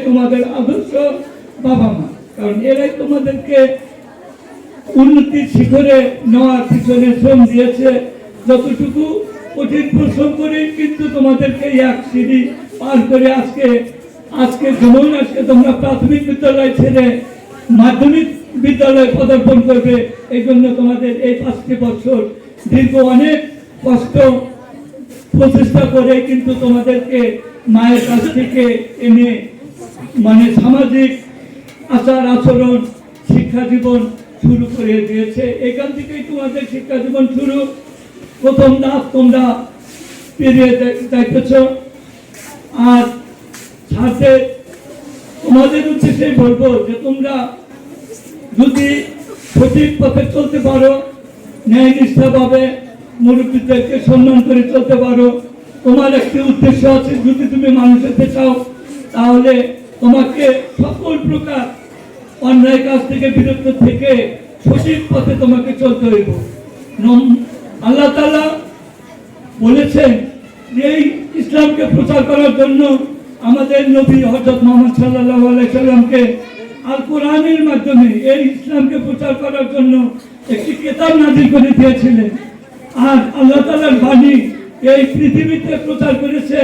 তোমাদের আদর্শ বাবা মা, কারণ এরাই তোমাদেরকে উন্নতির শিখরে নেওয়ার পিছনে শ্রম দিয়েছে। যতটুকু কঠিন পরিশ্রম করে কিন্তু তোমাদেরকে এক সিঁড়ি পার করে আজকে যেমন আজকে তোমরা প্রাথমিক বিদ্যালয় ছেড়ে মাধ্যমিক বিদ্যালয়ে পদার্পণ করবে, এই জন্য তোমাদের এই 5টি বছর দীর্ঘ অনেক কষ্ট প্রচেষ্টা করে কিন্তু তোমাদেরকে মায়ের কাছ থেকে এনে মানে সামাজিক আচার আচরণ শিক্ষা জীবন শুরু করে দিয়েছে। এখান থেকেই তোমাদের শিক্ষা জীবন শুরু। প্রথম ধাপ তোমরা পেরিয়ে দেখেছ। আর সাথে তোমাদের উদ্দেশ্যে বলবো যে তোমরা যদি সঠিক পথে চলতে পারো, ন্যায় নিষ্ঠাভাবে মুরব্বীদেরকে সম্মান করে চলতে পারো, তোমার একটি উদ্দেশ্য আছে, যদি তুমি মানুষ হতে চাও তাহলে তোমাকে সকল প্রকার অন্যায় কাজ থেকে বিরত থেকে সঠিক পথে তোমাকে চলতে হইব। আল্লাহ তাআলা বলেছেন যে এই ইসলামকে প্রচার করার জন্য আমাদের নবী হযরত মুহাম্মদ সাল্লাল্লাহু আলাইহি সাল্লামকে আল কোরআনের মাধ্যমে এই ইসলামকে প্রচার করার জন্য একটি কিতাব নাযিল করে দিয়েছিলেন। আর আল্লাহ তাআলার বাণী এই পৃথিবীতে প্রচার করেছে